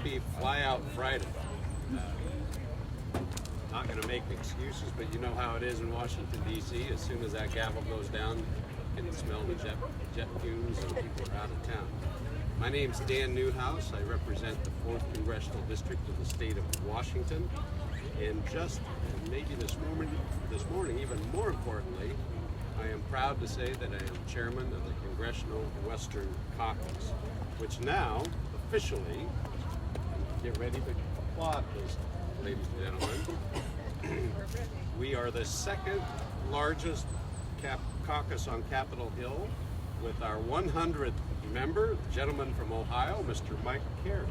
happy Fly Out Friday. Not going to make excuses, but you know how it is in Washington, D.C. As soon as that gavel goes down, you can smell the jet fumes and people are out of town. My name's Dan Newhouse. I represent the 4th Congressional District of the state of Washington. And maybe this morning, even more importantly, I am proud to say that I am chairman of the Congressional Western Caucus, which now officially, get ready to applaud this, ladies and gentlemen, we are the second largest caucus on Capitol Hill with our 100th member, the gentleman from Ohio, Mr. Mike Carey.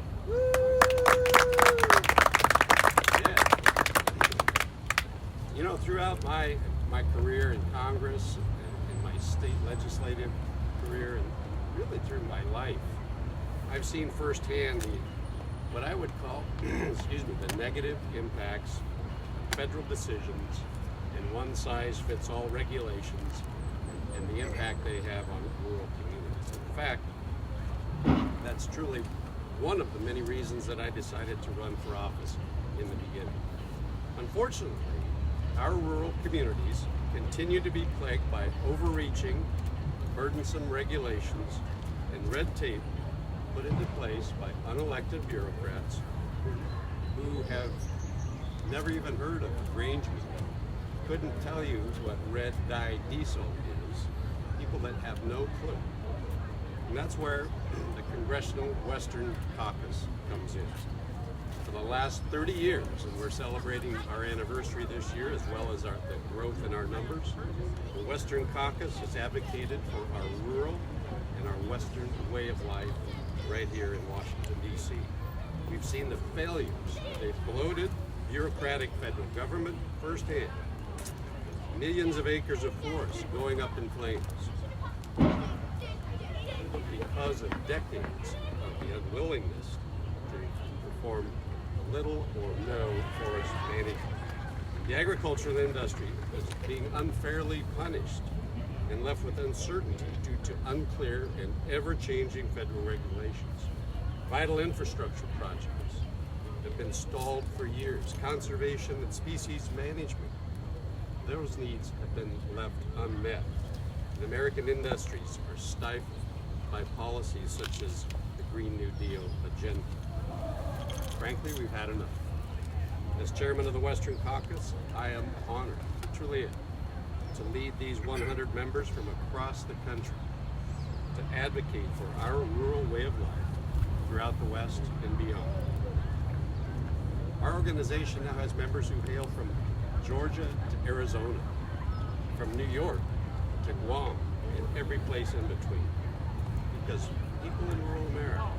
Yeah. You know, throughout my career in Congress and my state legislative career and really through my life, I've seen firsthand what I would call, the negative impacts of federal decisions and one-size-fits-all regulations and the impact they have on rural communities. In fact, that's truly one of the many reasons that I decided to run for office in the beginning. Unfortunately, our rural communities continue to be plagued by overreaching, burdensome regulations and red tape put into place by unelected bureaucrats who have never even heard of range meat, couldn't tell you what red dye diesel is, people that have no clue. And that's where the Congressional Western Caucus comes in. For the last 30 years, and we're celebrating our anniversary this year as well as the growth in our numbers, the Western Caucus has advocated for our rural and our Western way of life right here in Washington, D.C. We've seen the failures of a bloated, bureaucratic federal government firsthand. Millions of acres of forest going up in flames because of decades of the unwillingness to perform little or no forest management. The agricultural industry is being unfairly punished and left with uncertainty due to unclear and ever-changing federal regulations. Vital infrastructure projects have been stalled for years. Conservation and species management, those needs have been left unmet. And American industries are stifled by policies such as the Green New Deal agenda. Frankly, we've had enough. As chairman of the Western Caucus, I am honored, truly to lead these 100 members from across the country to advocate for our rural way of life throughout the West and beyond. Our organization now has members who hail from Georgia to Arizona, from New York to Guam, and every place in between. Because people in rural America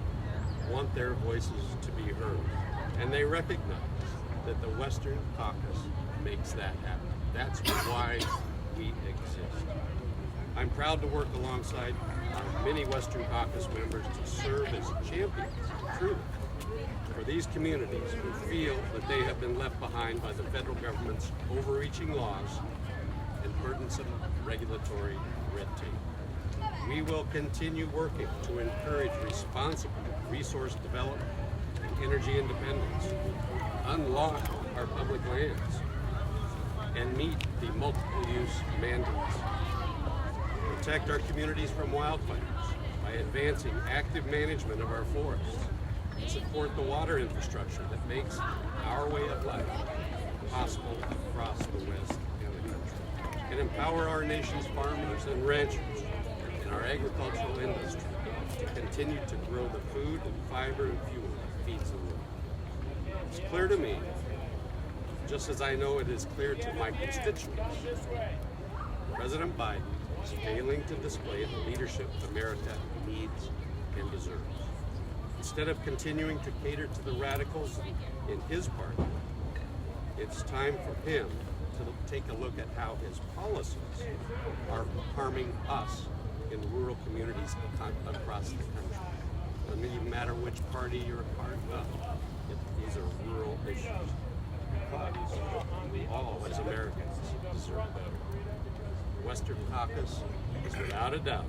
want their voices to be heard, and they recognize that the Western Caucus makes that happen. That's why we exist. I'm proud to work alongside our many Western Caucus members to serve as champions, truly, for these communities who feel that they have been left behind by the federal government's overreaching laws and burdensome regulatory red tape. We will continue working to encourage responsible resource development and energy independence, unlock our public lands, and meet the multiple use mandates. Protect our communities from wildfires by advancing active management of our forests, and support the water infrastructure that makes our way of life possible across the West and the country, and empower our nation's farmers and ranchers and our agricultural industry to continue to grow the food and fiber and fuel that feeds the world. It's clear to me, just as I know it is clear to my constituents, President Biden is failing to display the leadership America needs and deserves. Instead of continuing to cater to the radicals in his party, it's time for him to take a look at how his policies are harming us in rural communities across the country. It doesn't even matter which party you're a part of. These are rural issues. But we all, as Americans, deserve better. The Western Caucus is without a doubt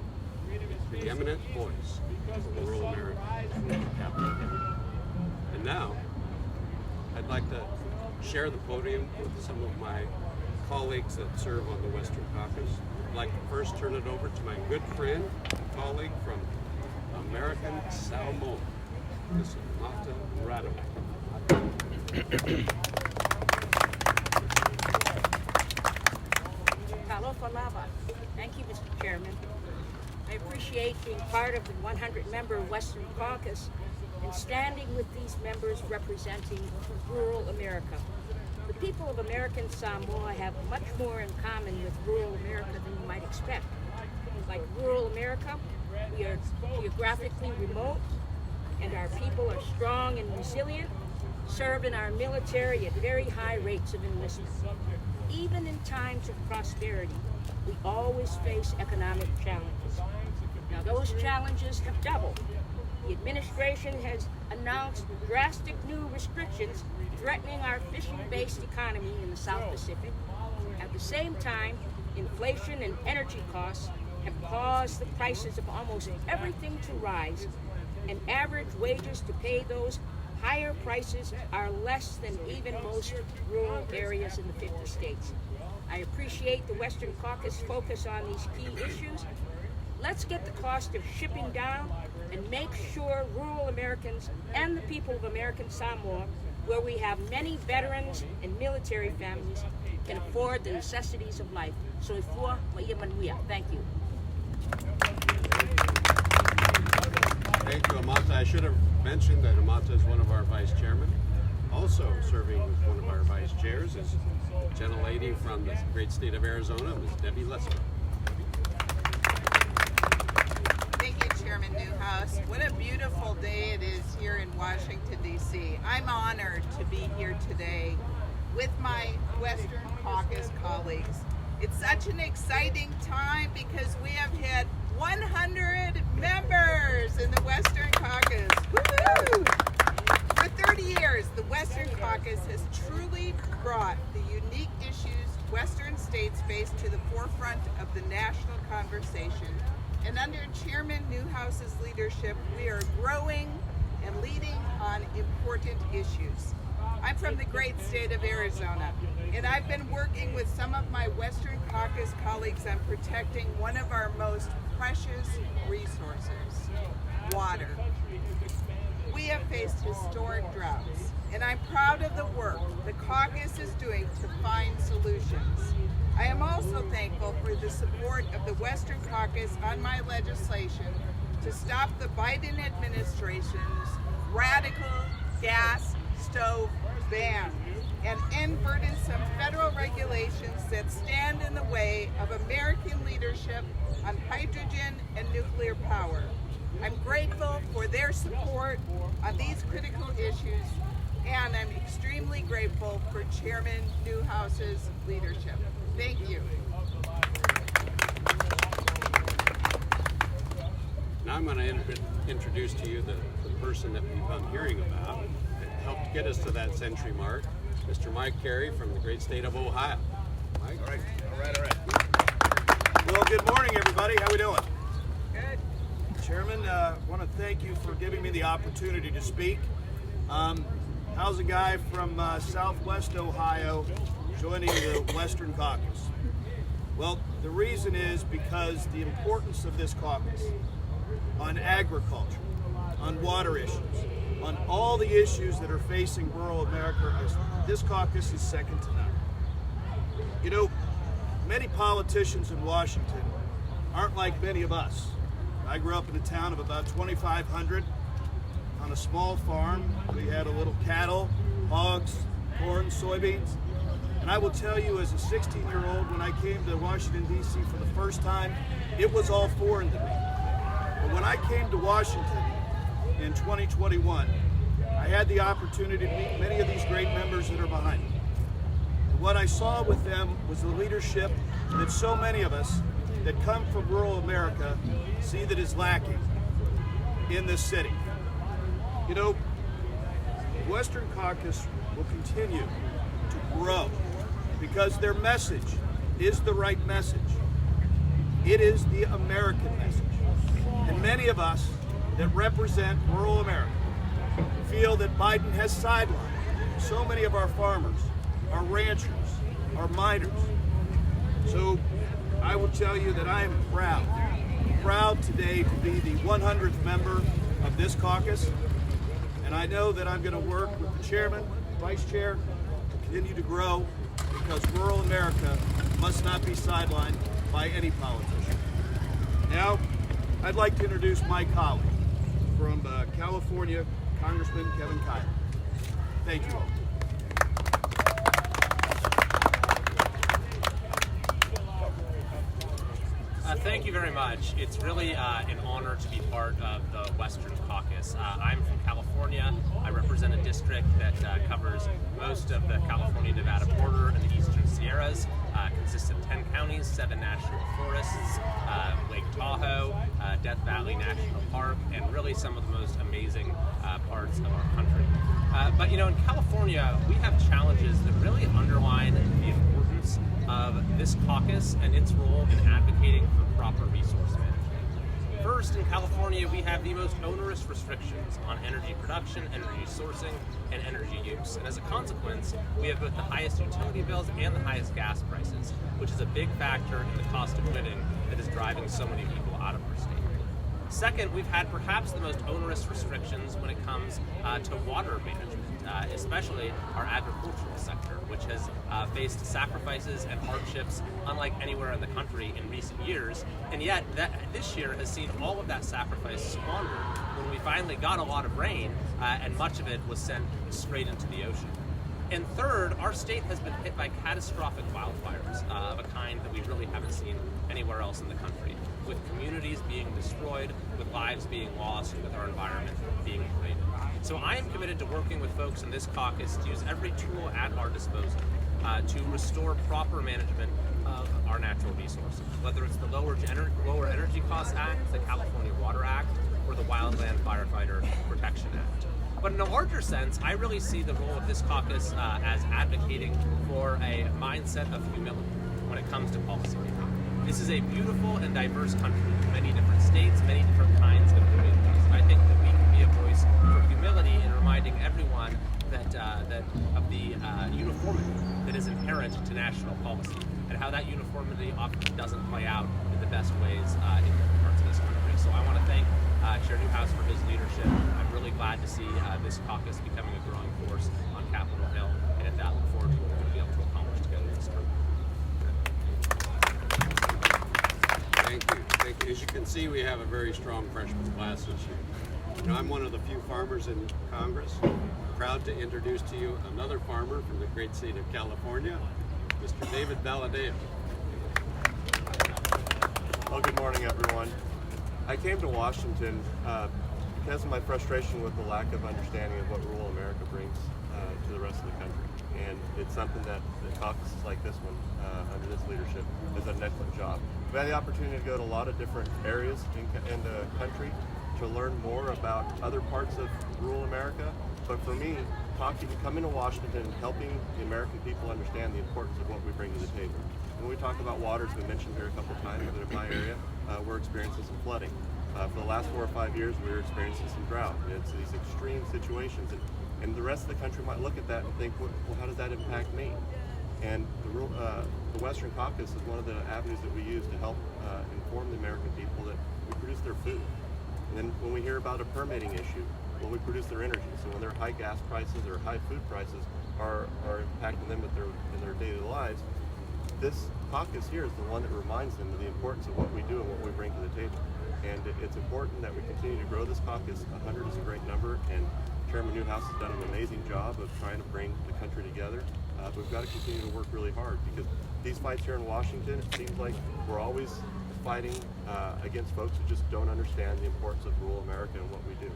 the preeminent voice of rural America. And And now, I'd like to share the podium with some of my colleagues that serve on the Western Caucus. I'd like to first turn it over to my good friend, colleague from American Samoa, Ms. Amata Radaway. Thank you, Mr. Chairman. I appreciate being part of the 100-member Western Caucus and standing with these members representing rural America. The people of American Samoa have much more in common with rural America than you might expect. Like rural America, we are geographically remote, and our people are strong and resilient, serve in our military at very high rates of enlistment. Even in times of prosperity, we always face economic challenges. Now, those challenges have doubled. The administration has announced drastic new restrictions threatening our fishing-based economy in the South Pacific. At the same time, inflation and energy costs have caused the prices of almost everything to rise, and average wages to pay those higher prices are less than even most rural areas in the 50 states. I appreciate the Western Caucus focus on these key issues. Let's get the cost of shipping down and make sure rural Americans and the people of American Samoa, where we have many veterans and military families, can afford the necessities of life. So thank you. Thank you, Amata. I should have mentioned that Amata is one of our vice chairmen. Also serving as one of our vice chairs is a gentlelady from the great state of Arizona, Ms. Debbie Lesper. Thank you, Chairman Newhouse. What a beautiful day it is here in Washington, D.C. I'm honored to be here today with my Western Caucus colleagues. It's such an exciting time because we have had 100 members in the Western Caucus. Woo-hoo! For 30 years, the Western Caucus has truly brought the unique issues Western states face to the forefront of the national conversation. And under Chairman Newhouse's leadership, we are growing and leading on important issues. I'm from the great state of Arizona, and I've been working with some of my Western Caucus colleagues on protecting one of our most precious resources, water. We have faced historic droughts, and I'm proud of the work the caucus is doing to find solutions. I am also thankful for the support of the Western Caucus on my legislation to stop the Biden administration's radical gas stove ban and end burdensome federal regulations that stand in the way of American leadership on hydrogen and nuclear power. I'm grateful for their support on these critical issues, and I'm extremely grateful for Chairman Newhouse's leadership. Thank you. Now I'm going to introduce to you the person that we've been hearing about that helped get us to that century mark, Mr. Mike Carey from the great state of Ohio. Mike? All right. Well, good morning, everybody. How we doing? Good. Chairman, I want to thank you for giving me the opportunity to speak. How's a guy from Southwest Ohio joining the Western Caucus? Well, the reason is because the importance of this caucus on agriculture, on water issues, on all the issues that are facing rural America, this caucus is second to none. You know, many politicians in Washington aren't like many of us. I grew up in a town of about 2,500 on a small farm. We had a little cattle, hogs, corn, soybeans. And I will tell you, as a 16-year-old, when I came to Washington, D.C. for the first time, it was all foreign to me. But when I came to Washington in 2021, I had the opportunity to meet many of these great members that are behind me. And what I saw with them was the leadership that so many of us that come from rural America see that is lacking in this city. You know, the Western Caucus will continue to grow because their message is the right message. It is the American message. And many of us that represent rural America feel that Biden has sidelined so many of our farmers, our ranchers, our miners. So I will tell you that I am proud today to be the 100th member of this caucus, and I know that I'm going to work with the chairman, vice chair, to continue to grow, because rural America must not be sidelined by any politician. Now, I'd like to introduce my colleague from California, Congressman Kevin Kyle. Thank you all. Thank you very much. It's really an honor to be part of the Western Caucus. I'm from California. I represent a district that covers most of the California-Nevada border and the Eastern Sierras. Consists of 10 counties, 7 national forests, Lake Tahoe, Death Valley National Park, and really some of the most amazing parts of our country. But you know, in California, we have challenges that really underline the importance of this caucus and its role in advocating for proper resource management. First, in California, we have the most onerous restrictions on energy production, energy sourcing, and energy use. And as a consequence, we have both the highest utility bills and the highest gas prices, which is a big factor in the cost of living that is driving so many people out of our state. Second, we've had perhaps the most onerous restrictions when it comes to water management, especially our agricultural sector, which has faced sacrifices and hardships unlike anywhere in the country in recent years. And yet, this year has seen all of that sacrifice squandered when we finally got a lot of rain, and much of it was sent straight into the ocean. And third, our state has been hit by catastrophic wildfires of a kind that we really haven't seen anywhere else in the country, with communities being destroyed, with lives being lost, with our environment being degraded. So I am committed to working with folks in this caucus to use every tool at our disposal to restore proper management of our natural resources, whether it's the Lower Energy Costs Act, the California Water Act, or the Wildland Firefighter Protection Act. But in a larger sense, I really see the role of this caucus as advocating for a mindset of humility when it comes to policymaking. This is a beautiful and diverse country with many different states, many different kinds of communities. And I think that we can be a voice for humility in reminding everyone that of the uniformity that is inherent to national policy, and how that uniformity often doesn't play out in the best ways in different parts of this country. So I want to thank Chair Newhouse for his leadership. I'm really glad to see this caucus becoming a growing force on Capitol Hill, and at that, look forward to what we're going to be able to accomplish together this term. Thank you. As you can see, we have a very strong freshman class this year. You know, I'm one of the few farmers in Congress. Proud to introduce to you another farmer from the great state of California, Mr. David Valadeo. Well, good morning, everyone. I came to Washington because of my frustration with the lack of understanding of what rural America brings to the rest of the country. And it's something that the caucuses like this one, under this leadership, has done an excellent job. We've had the opportunity to go to a lot of different areas in the country to learn more about other parts of rural America. But for me, coming to Washington and helping the American people understand the importance of what we bring to the table. When we talk about water, as we mentioned here a couple of times, that in my area, we're experiencing some flooding. For the last 4 or 5 years, we're experiencing some drought. It's these extreme situations, and the rest of the country might look at that and think, well, how does that impact me? And the Western Caucus is one of the avenues that we use to help inform the American people that we produce their food. And then when we hear about a permitting issue, well, we produce their energy. So when their high gas prices or high food prices are impacting them in their daily lives, this caucus here is the one that reminds them of the importance of what we do and what we bring to the table. And it's important that we continue to grow this caucus. 100 is a great number, and Chairman Newhouse has done an amazing job of trying to bring the country together. But we've got to continue to work really hard, because these fights here in Washington, it seems like we're always fighting against folks who just don't understand the importance of rural America and what we do.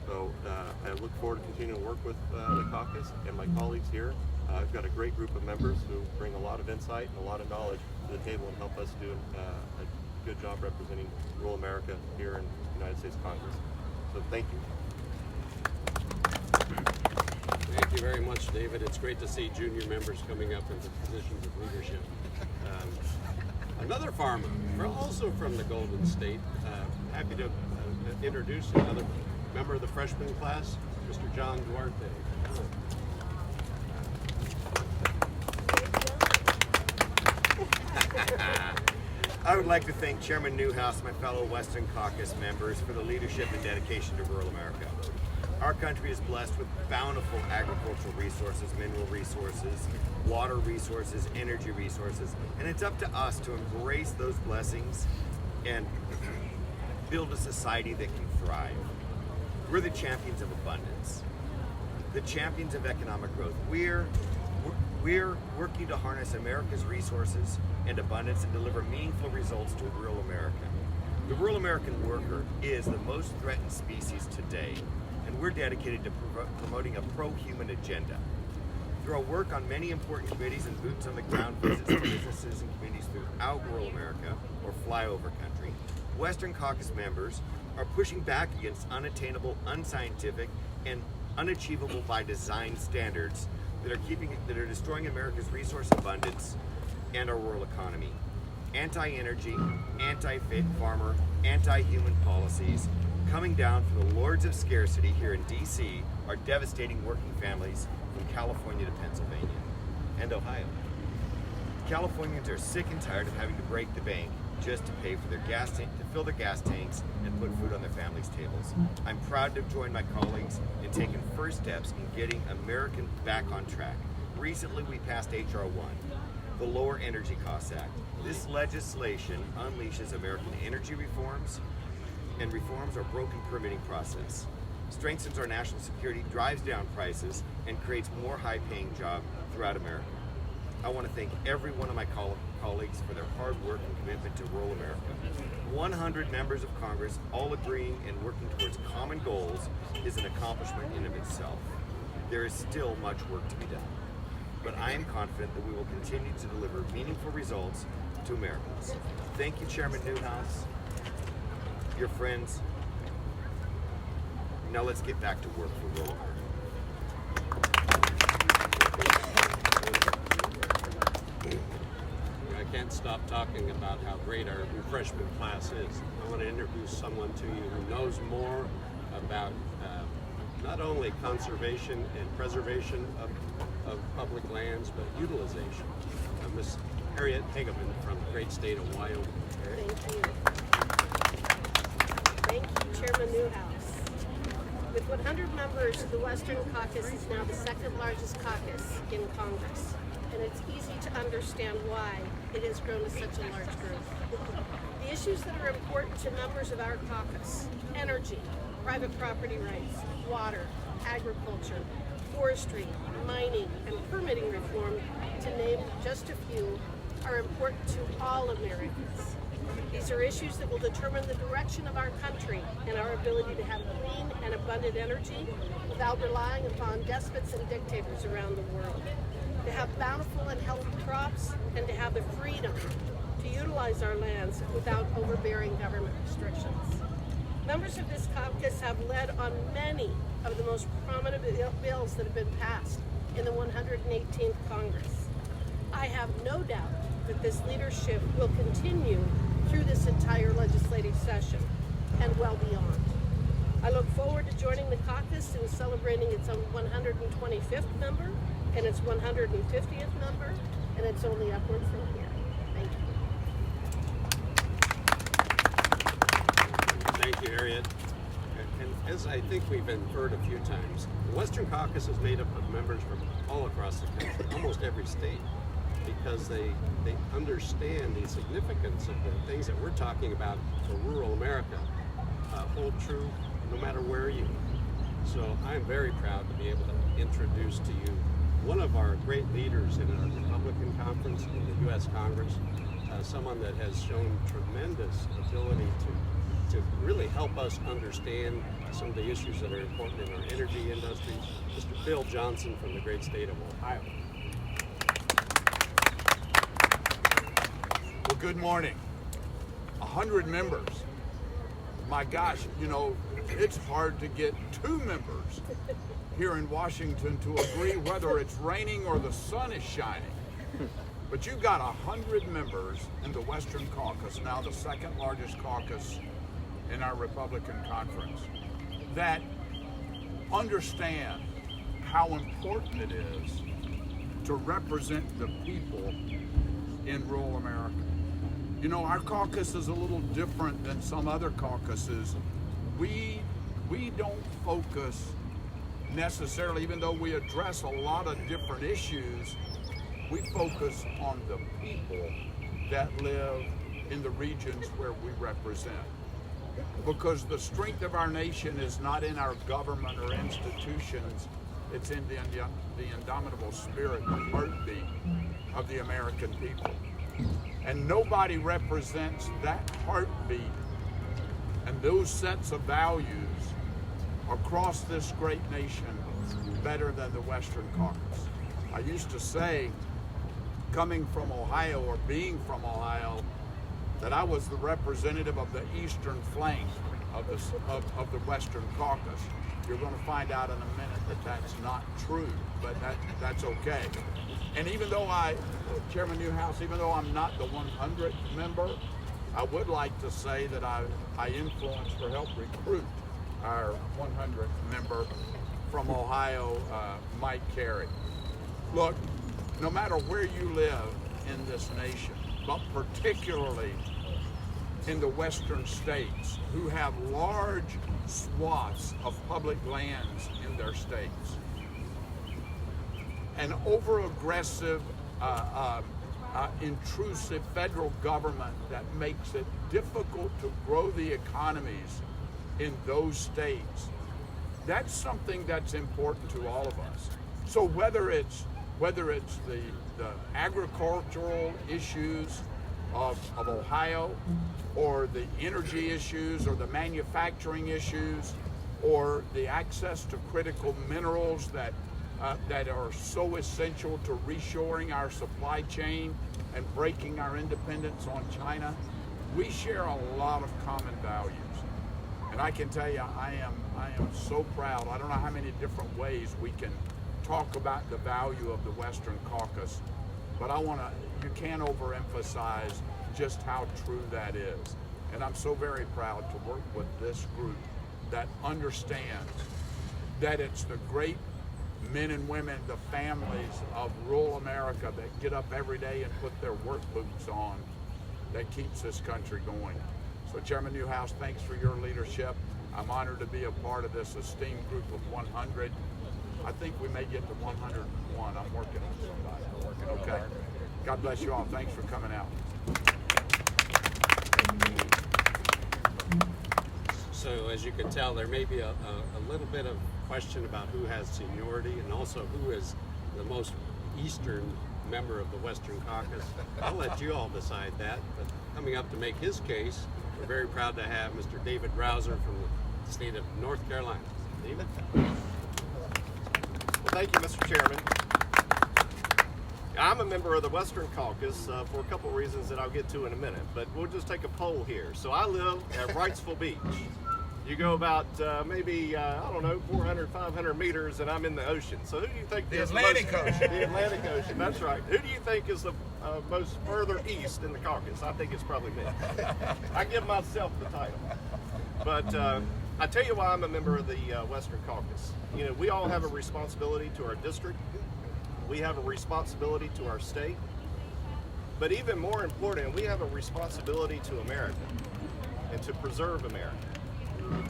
So I look forward to continuing to work with the caucus and my colleagues here. I've got a great group of members who bring a lot of insight and a lot of knowledge to the table and help us do a good job representing rural America here in the United States Congress. So thank you. Thank you very much, David. It's great to see junior members coming up into positions of leadership. Another farmer, also from the Golden State, happy to introduce another member of the freshman class, Mr. John Duarte. I would like to thank Chairman Newhouse, my fellow Western Caucus members, for the leadership and dedication to rural America. Our country is blessed with bountiful agricultural resources, mineral resources, water resources, energy resources, and it's up to us to embrace those blessings and build a society that can thrive. We're the champions of abundance, the champions of economic growth. We're working to harness America's resources and abundance and deliver meaningful results to rural America. The rural American worker is the most threatened species today, and we're dedicated to promoting a pro-human agenda. Through our work on many important committees and boots on the ground visits to businesses and communities throughout rural America, or flyover country, Western Caucus members are pushing back against unattainable, unscientific, and unachievable by design standards that are destroying America's resource abundance and our rural economy. Anti-energy, anti-farmer, anti-human policies coming down from the lords of scarcity here in DC are devastating working families from California to Pennsylvania and Ohio. Californians are sick and tired of having to break the bank just to pay for their gas tank, to fill their gas tanks and put food on their families' tables. I'm proud to have joined my colleagues in taking first steps in getting America back on track. Recently, we passed H.R. 1, the Lower Energy Costs Act. This legislation unleashes American energy reforms and reforms our broken permitting process, strengthens our national security, drives down prices, and creates more high-paying jobs throughout America. I want to thank every one of my colleagues for their hard work and commitment to rural America. 100 members of Congress all agreeing and working towards common goals is an accomplishment in of itself. There is still much work to be done, but I am confident that we will continue to deliver meaningful results to Americans. Thank you, Chairman Newhouse, your friends. Now let's get back to work for rural America. I can't stop talking about how great our freshman class is. I want to introduce someone to you who knows more about not only conservation and preservation of public lands, but utilization. Miss Harriet Hageman from the great state of Wyoming. Thank you. Thank you, Chairman Newhouse. With 100 members, the Western Caucus is now the second largest caucus in Congress, and it's easy to understand why it has grown to such a large group. The issues that are important to members of our caucus, energy, private property rights, water, agriculture, forestry, mining, and permitting reform, to name just a few, are important to all Americans. These are issues that will determine the direction of our country and our ability to have clean and abundant energy without relying upon despots and dictators around the world, to have bountiful and healthy crops, and to have the freedom to utilize our lands without overbearing government restrictions. Members of this caucus have led on many of the most prominent bills that have been passed in the 118th Congress. I have no doubt that this leadership will continue through this entire legislative session and well beyond. I look forward to joining the caucus in celebrating its 125th member and its 150th member, and it's only upward from here. Thank you. Thank you, Harriet. And as I think we've inferred a few times, the Western Caucus is made up of members from all across the country, almost every state, because they understand the significance of the things that we're talking about for rural America hold true no matter where you are. So I'm very proud to be able to introduce to you one of our great leaders in our Republican conference in the U.S. Congress, someone that has shown tremendous ability to really help us understand some of the issues that are important in our energy industry, Mr. Phil Johnson from the great state of Ohio. Well, good morning. 100 members. My gosh, you know, it's hard to get 2 members here in Washington to agree whether it's raining or the sun is shining. But you've got 100 members in the Western Caucus, now the second largest caucus in our Republican conference, that understand how important it is to represent the people in rural America. You know, our caucus is a little different than some other caucuses. We don't focus necessarily, even though we address a lot of different issues, we focus on the people that live in the regions where we represent. Because the strength of our nation is not in our government or institutions, it's in the indomitable spirit and heartbeat of the American people. And nobody represents that heartbeat and those sets of values across this great nation better than the Western Caucus. I used to say, coming from Ohio or being from Ohio, that I was the representative of the eastern flank of the Western Caucus. You're going to find out in a minute that that's not true, but that's okay. And even though Chairman Newhouse, even though I'm not the 100th member, I would like to say that I influenced or helped recruit our 100th member from Ohio, Mike Carey. Look, no matter where you live in this nation, but particularly in the western states who have large swaths of public lands in their states, an over-aggressive, intrusive federal government that makes it difficult to grow the economies in those states, that's something that's important to all of us. So whether it's the agricultural issues of Ohio, or the energy issues, or the manufacturing issues, or the access to critical minerals that are so essential to reshoring our supply chain and breaking our independence on China, we share a lot of common values. And I can tell you, I am so proud. I don't know how many different ways we can talk about the value of the Western Caucus, but you can't overemphasize just how true that is. And I'm so very proud to work with this group that understands that it's the great men and women, the families of rural America that get up every day and put their work boots on that keeps this country going. So Chairman Newhouse, thanks for your leadership. I'm honored to be a part of this esteemed group of 100. I think we may get to 101. I'm working on somebody. Okay. God bless you all. Thanks for coming out. So as you can tell, there may be a little bit of question about who has seniority and also who is the most eastern member of the Western Caucus. I'll let you all decide that. But coming up to make his case, we're very proud to have Mr. David Rouser from the state of North Carolina. David? Well, thank you, Mr. Chairman. I'm a member of the Western Caucus for a couple of reasons that I'll get to in a minute, but we'll just take a poll here. So I live at Wrightsville Beach. You go about maybe, 400, 500 meters, and I'm in the ocean. So who do you think The Atlantic Ocean. The Atlantic Ocean, that's right. Who do you think is the most further east in the caucus? I think it's probably me. I give myself the title. But I tell you why I'm a member of the Western Caucus. You know, we all have a responsibility to our district. We have a responsibility to our state. But even more important, we have a responsibility to America and to preserve America.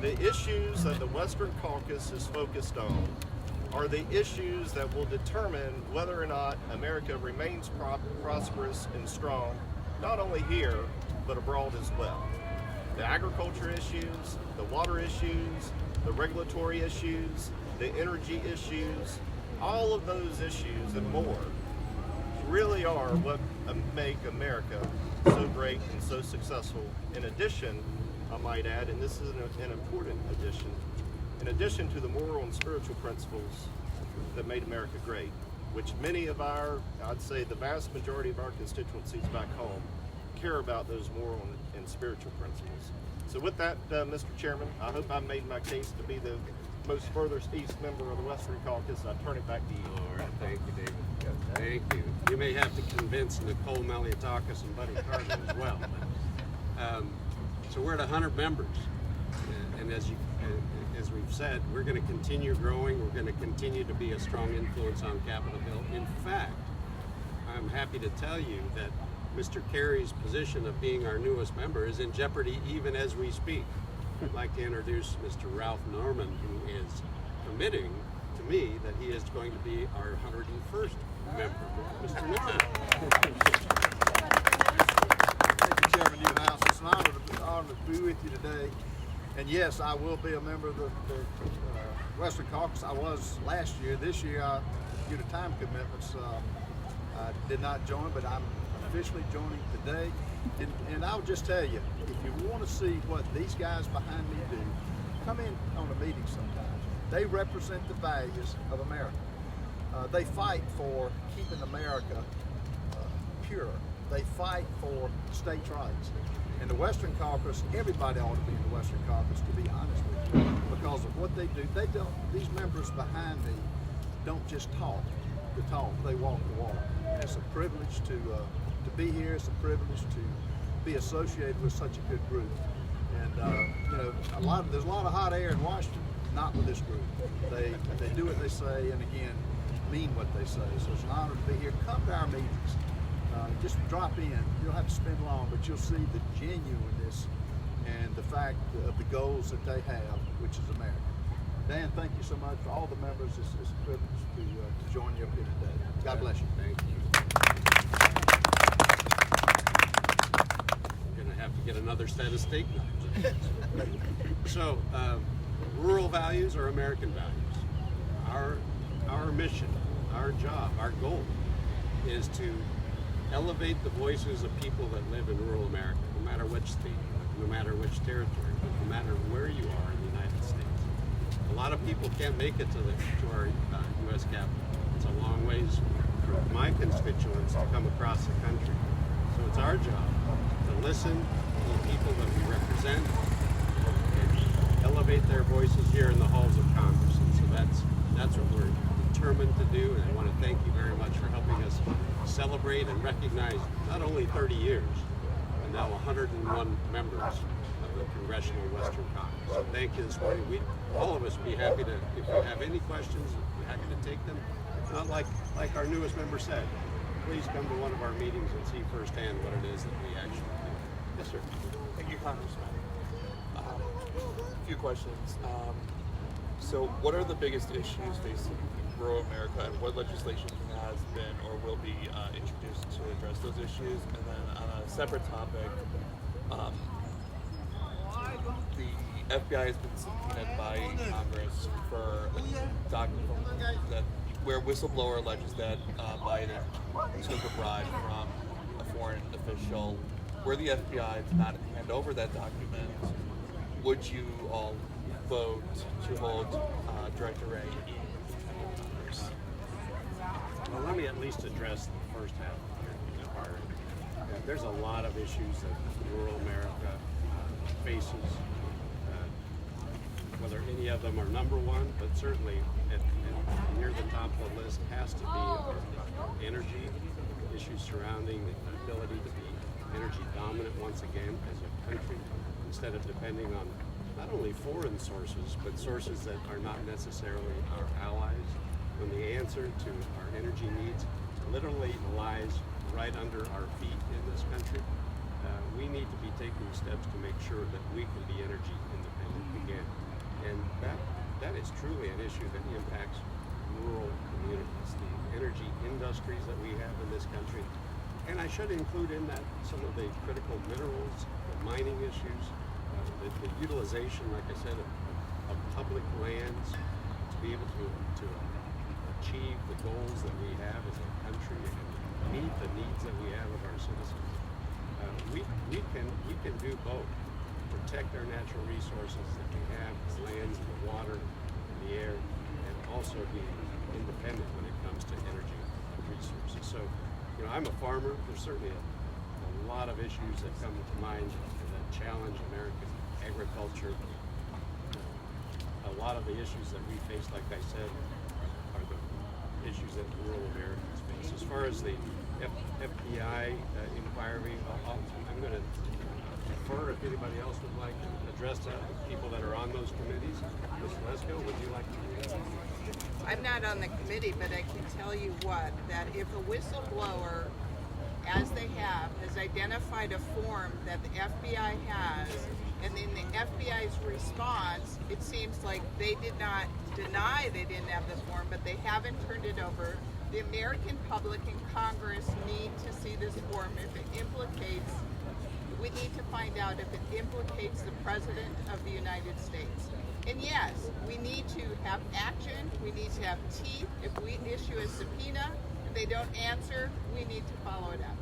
The issues that the Western Caucus is focused on are the issues that will determine whether or not America remains prosperous and strong, not only here, but abroad as well. The agriculture issues, the water issues, the regulatory issues, the energy issues, all of those issues and more really are what make America so great and so successful. In addition, I might add, and this is an important addition, in addition to the moral and spiritual principles that made America great, which many of I'd say the vast majority of our constituencies back home care about those moral and spiritual principles. So with that, Mr. Chairman, I hope I made my case to be the most furthest east member of the Western Caucus. I turn it back to you. All right, thank you, David. Thank you. You may have to convince Nicole Meliatakis and Buddy Carter as well. So we're at 100 members, and as you as we've said, we're going to continue growing. We're going to continue to be a strong influence on Capitol Hill. In fact, I'm happy to tell you that Mr. Kerry's position of being our newest member is in jeopardy even as we speak. I'd like to introduce Mr. Ralph Norman, who is committing to me that he is going to be our 101st member. Mr. Norman. Thank you, Chairman Newhouse. It's an honor to be with you today. And yes, I will be a member of the Western Caucus. I was last year. This year, due to time commitments, I did not join, but I'm officially joining today. And I'll just tell you, if you want to see what these guys behind me do, come in on a meeting sometime. They represent the values of America. They fight for keeping America pure. They fight for states' rights. In the Western Caucus, everybody ought to be in the Western Caucus, to be honest with you, because of what they do. They don't. These members behind me don't just talk the talk; they walk the walk. And it's a privilege to be here. It's a privilege to be associated with such a good group. And you know, there's a lot of hot air in Washington. Not with this group. They do what they say, and again, mean what they say. So it's an honor to be here. Come to our meetings. Just drop in. You don't have to spend long, but you'll see the genuineness and the fact of the goals that they have, which is America. Dan, thank you so much for all the members. It's a privilege to join you up here today. God bless you. Thank you. I'm going to have to get another set of steak knives. So, rural values are American values. Our mission, our job, our goal is to elevate the voices of people that live in rural America, no matter which state, no matter which territory, but no matter where you are in the United States. A lot of people can't make it to our U.S. Capitol. It's a long ways for my constituents to come across the country. So it's our job to listen to the people that we represent and elevate their voices here in the halls of Congress. And so that's what we're determined to do, and I want to thank you very much for helping us celebrate and recognize not only 30 years, but now 101 members of the Congressional Western Caucus. So thank you this morning. All of us would be happy to, if you have any questions, we're happy to take them. Not like our newest member said, please come to one of our meetings and see firsthand what it is that we actually do. Yes, sir. Thank you, Congressman. A few questions. So what are the biggest issues facing rural America, and what legislation has been or will be introduced to address those issues? And then on a separate topic, the FBI has been subpoenaed by Congress for a document where whistleblower alleges that Biden took a bribe from a foreign official. Were the FBI to not hand over that document, would you all vote to hold Director Wray in Congress? Well, let me at least address the first half of your part. There's a lot of issues that rural America faces. Whether any of them are number one, but certainly near the top of the list has to be energy, issues surrounding the ability to be energy dominant once again as a country, instead of depending on not only foreign sources, but sources that are not necessarily our allies, when the answer to our energy needs literally lies right under our feet in this country. We need to be taking steps to make sure that we can be energy independent again. And that is truly an issue that impacts rural communities, the energy industries that we have in this country. And I should include in that some of the critical minerals, the mining issues, the utilization, like I said, of public lands to be able to achieve the goals that we have as a country and meet the needs that we have of our citizens. We can do both. Protect our natural resources that we have, the lands, the water, and the air, and also be independent when it comes to energy resources. So, I'm a farmer. There's certainly a lot of issues that come to mind that challenge American agriculture. A lot of the issues that we face, like I said, are the issues that rural Americans face. As far as the FBI inquiry, I'm going to defer if anybody else would like to address the people that are on those committees. Ms. Lesko, would you like to do that? I'm not on the committee, but I can tell you what, that if a whistleblower, as they have, has identified a form that the FBI has, and in the FBI's response, it seems like they did not deny they didn't have the form, but they haven't turned it over. The American public and Congress need to see this form. If it implicates, we need to find out if it implicates the President of the United States. And yes, we need to have action, we need to have teeth. If we issue a subpoena and they don't answer, we need to follow it up.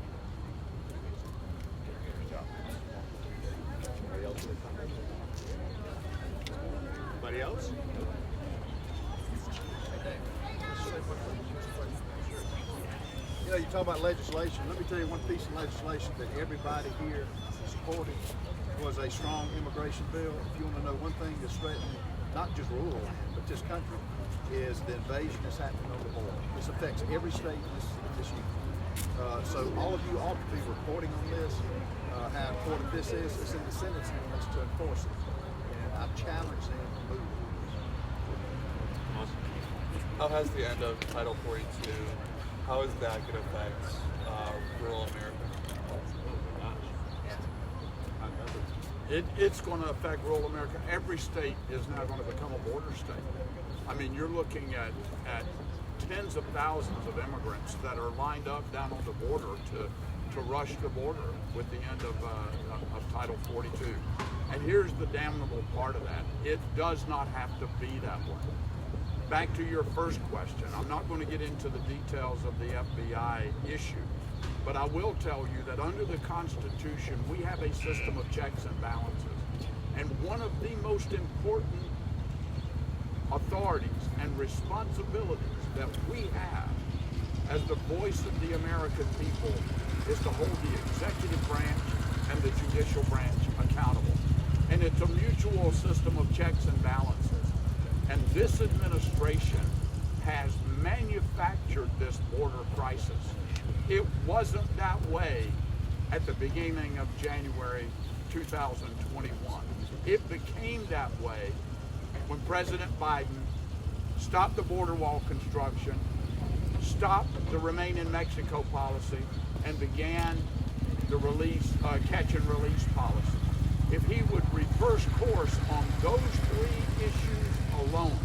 Anybody else? You know, you talk about legislation. Let me tell you one piece of legislation that everybody here supported was a strong immigration bill. If you want to know one thing that's threatening not just rural land, but this country, is the invasion that's happening on the border. This affects every state in this union. So all of you ought to be reporting on this, how important this is. It's in the Senate's hands to enforce it. And I challenge them to move it. How has the end of Title 42, how is that going to affect rural America? It's going to affect rural America. Every state is now going to become a border state. I mean, you're looking at tens of thousands of immigrants that are lined up down on the border to rush the border with the end of Title 42. And here's the damnable part of that. It does not have to be that way. Back to your first question, I'm not going to get into the details of the FBI issue, but I will tell you that under the Constitution, we have a system of checks and balances. And one of the most important authorities and responsibilities that we have as the voice of the American people is to hold the executive branch and the judicial branch accountable. And it's a mutual system of checks and balances. And this administration has manufactured this border crisis. It wasn't that way at the beginning of January 2021. It became that way when President Biden stopped the border wall construction, stopped the Remain in Mexico policy, and began the catch and release policy. If he would reverse course on those three issues alone,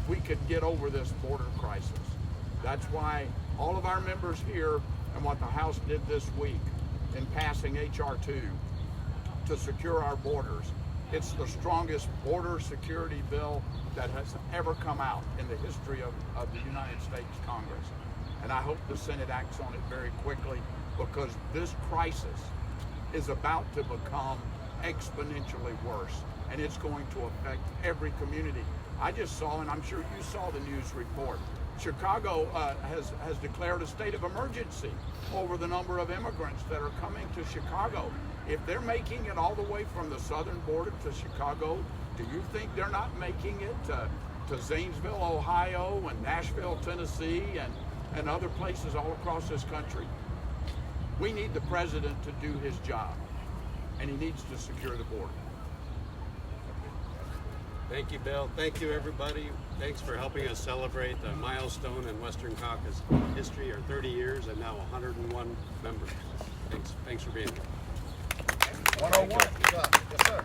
we could get over this border crisis. That's why all of our members here and what the House did this week in passing H.R. 2 to secure our borders. It's the strongest border security bill that has ever come out in the history of the United States Congress. And I hope the Senate acts on it very quickly, because this crisis is about to become exponentially worse, and it's going to affect every community. I just saw, and I'm sure you saw the news report, Chicago has declared a state of emergency over the number of immigrants that are coming to Chicago. If they're making it all the way from the southern border to Chicago, do you think they're not making it to Zanesville, Ohio, and Nashville, Tennessee, and other places all across this country? We need the president to do his job, and he needs to secure the border. Thank you, Bill. Thank you, everybody. Thanks for helping us celebrate the milestone in Western Caucus history, our 30 years and now 101 members. Thanks for being here. 101. Yes, sir.